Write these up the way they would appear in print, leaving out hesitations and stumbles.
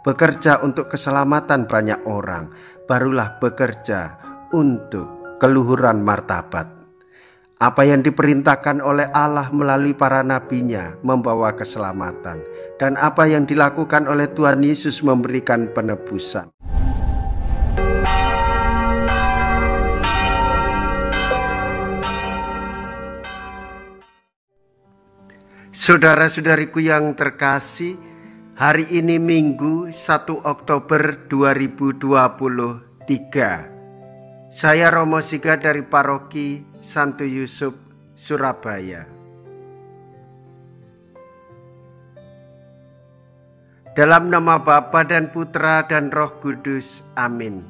bekerja untuk keselamatan banyak orang, barulah bekerja untuk keluhuran martabat. Apa yang diperintahkan oleh Allah melalui para nabinya membawa keselamatan, dan apa yang dilakukan oleh Tuhan Yesus memberikan penebusan. Saudara-saudariku yang terkasih, hari ini Minggu 1 Oktober 2023. Saya Romo Siga dari Paroki Santo Yusuf, Surabaya. Dalam nama Bapa dan Putra dan Roh Kudus, amin.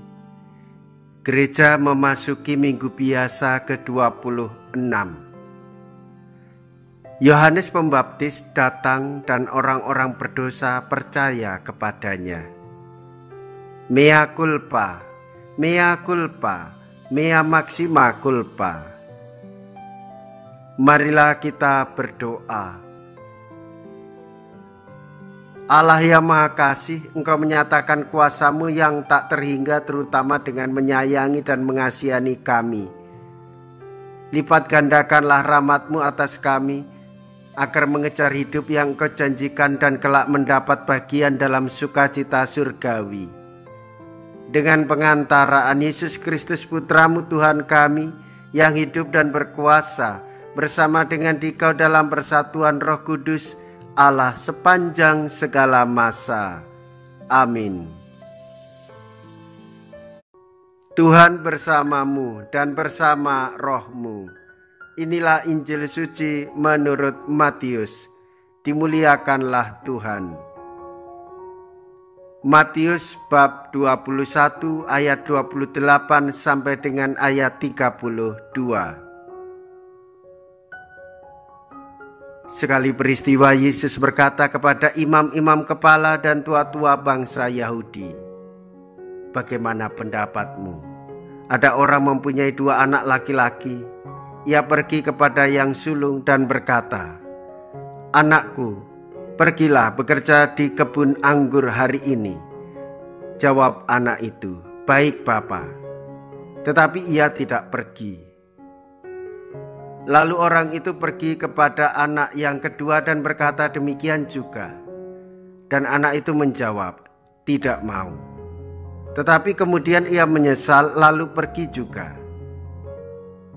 Gereja memasuki Minggu Biasa ke-26. Yohanes Pembaptis datang dan orang-orang berdosa percaya kepadanya. Mea culpa, mea culpa, mea maxima culpa. Marilah kita berdoa. Allah yang Maha Kasih, Engkau menyatakan kuasa-Mu yang tak terhingga terutama dengan menyayangi dan mengasihani kami. Lipat gandakanlah rahmat-Mu atas kami, agar mengejar hidup yang Engkau janjikan dan kelak mendapat bagian dalam sukacita surgawi. Dengan pengantaraan Yesus Kristus Putra-Mu Tuhan kami, yang hidup dan berkuasa, bersama dengan Dikau dalam persatuan Roh Kudus, Allah sepanjang segala masa. Amin. Tuhan bersamamu dan bersama rohmu. Inilah Injil suci menurut Matius. Dimuliakanlah Tuhan. Matius bab 21 ayat 28 sampai dengan ayat 32. Sekali peristiwa Yesus berkata kepada imam-imam kepala dan tua-tua bangsa Yahudi, "Bagaimana pendapatmu? Ada orang mempunyai 2 anak laki-laki. Ia pergi kepada yang sulung dan berkata, 'Anakku, pergilah bekerja di kebun anggur hari ini.' Jawab anak itu, 'Baik, Bapa.' Tetapi ia tidak pergi. Lalu orang itu pergi kepada anak yang kedua dan berkata demikian juga. Dan anak itu menjawab, 'Tidak mau.' Tetapi kemudian ia menyesal lalu pergi juga.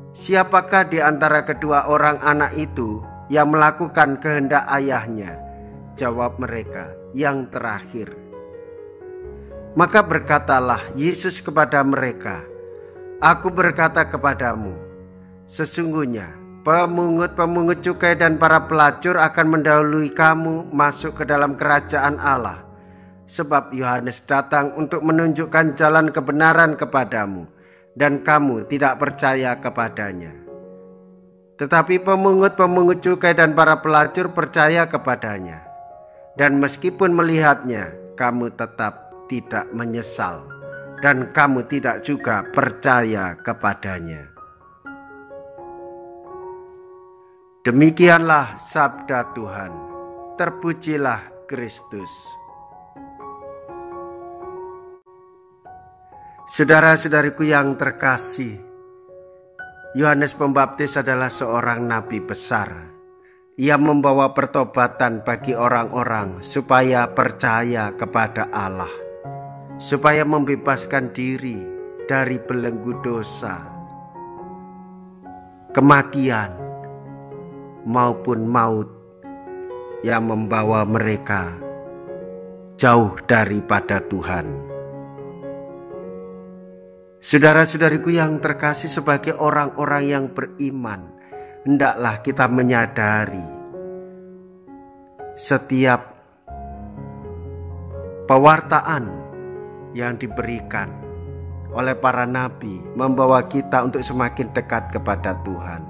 Siapakah di antara kedua orang anak itu yang melakukan kehendak ayahnya? Jawab mereka, 'Yang terakhir.' Maka berkatalah Yesus kepada mereka, 'Aku berkata kepadamu, sesungguhnya pemungut-pemungut cukai dan para pelacur akan mendahului kamu masuk ke dalam kerajaan Allah. Sebab Yohanes datang untuk menunjukkan jalan kebenaran kepadamu, dan kamu tidak percaya kepadanya. Tetapi pemungut-pemungut cukai dan para pelacur percaya kepadanya. Dan meskipun melihatnya, kamu tetap tidak menyesal, dan kamu tidak juga percaya kepadanya." Demikianlah sabda Tuhan. Terpujilah Kristus. Saudara-saudariku yang terkasih, Yohanes Pembaptis adalah seorang nabi besar. Ia membawa pertobatan bagi orang-orang supaya percaya kepada Allah, supaya membebaskan diri dari belenggu dosa, kematian, maupun maut yang membawa mereka jauh daripada Tuhan. Saudara-saudariku yang terkasih, sebagai orang-orang yang beriman, hendaklah kita menyadari setiap pewartaan yang diberikan oleh para nabi membawa kita untuk semakin dekat kepada Tuhan.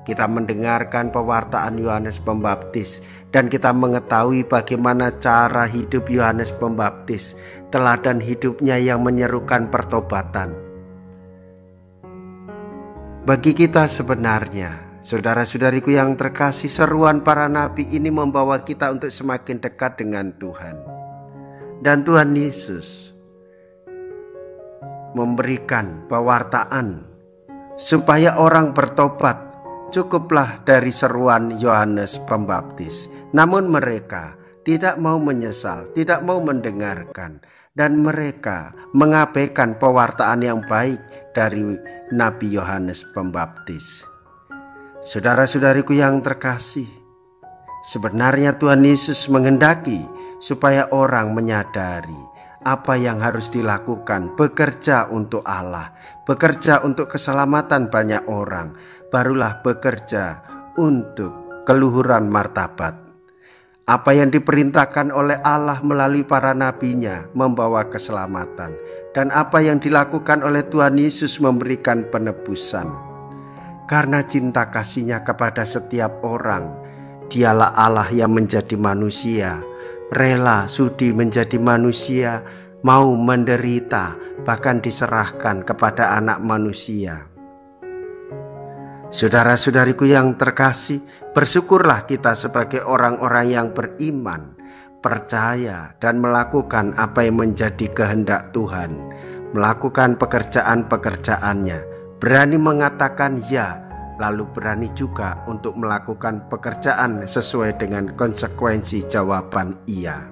Kita mendengarkan pewartaan Yohanes Pembaptis dan kita mengetahui bagaimana cara hidup Yohanes Pembaptis, teladan hidupnya yang menyerukan pertobatan. Bagi kita sebenarnya, saudara-saudariku yang terkasih, seruan para nabi ini membawa kita untuk semakin dekat dengan Tuhan. Dan Tuhan Yesus memberikan pewartaan supaya orang bertobat. Cukuplah dari seruan Yohanes Pembaptis. Namun mereka tidak mau menyesal, tidak mau mendengarkan, dan mereka mengabaikan pewartaan yang baik dari Nabi Yohanes Pembaptis. Saudara-saudariku yang terkasih, sebenarnya Tuhan Yesus menghendaki supaya orang menyadari apa yang harus dilakukan, bekerja untuk Allah, bekerja untuk keselamatan banyak orang, barulah bekerja untuk keluhuran martabat. Apa yang diperintahkan oleh Allah melalui para nabinya membawa keselamatan, dan apa yang dilakukan oleh Tuhan Yesus memberikan penebusan. Karena cinta kasih-Nya kepada setiap orang, Dialah Allah yang menjadi manusia, rela sudi menjadi manusia, mau menderita, bahkan diserahkan kepada anak manusia. Saudara-saudariku yang terkasih, bersyukurlah kita sebagai orang-orang yang beriman, percaya dan melakukan apa yang menjadi kehendak Tuhan, melakukan pekerjaan-pekerjaannya, berani mengatakan ya, lalu berani juga untuk melakukan pekerjaan sesuai dengan konsekuensi jawaban iya.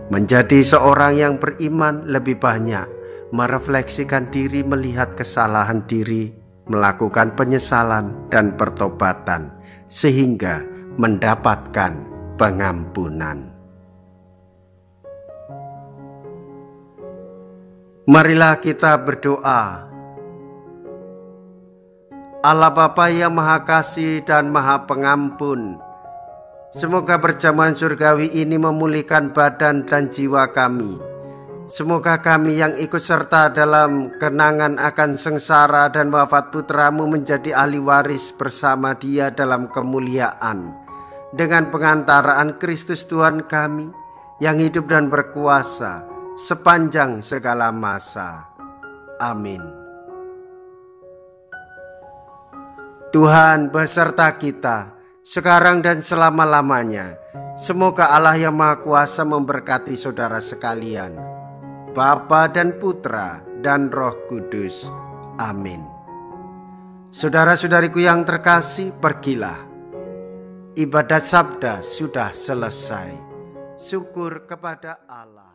Menjadi seorang yang beriman lebih banyak merefleksikan diri, melihat kesalahan diri, melakukan penyesalan dan pertobatan, sehingga mendapatkan pengampunan. Marilah kita berdoa. Allah Bapa yang Maha Kasih dan Maha Pengampun, semoga perjamuan surgawi ini memulihkan badan dan jiwa kami. Semoga kami yang ikut serta dalam kenangan akan sengsara dan wafat putramu menjadi ahli waris bersama Dia dalam kemuliaan, dengan pengantaraan Kristus Tuhan kami yang hidup dan berkuasa sepanjang segala masa. Amin. Tuhan beserta kita sekarang dan selama-lamanya. Semoga Allah yang Maha Kuasa memberkati saudara sekalian, Bapa dan Putra dan Roh Kudus. Amin. Saudara-saudariku yang terkasih, pergilah. Ibadat sabda sudah selesai. Syukur kepada Allah.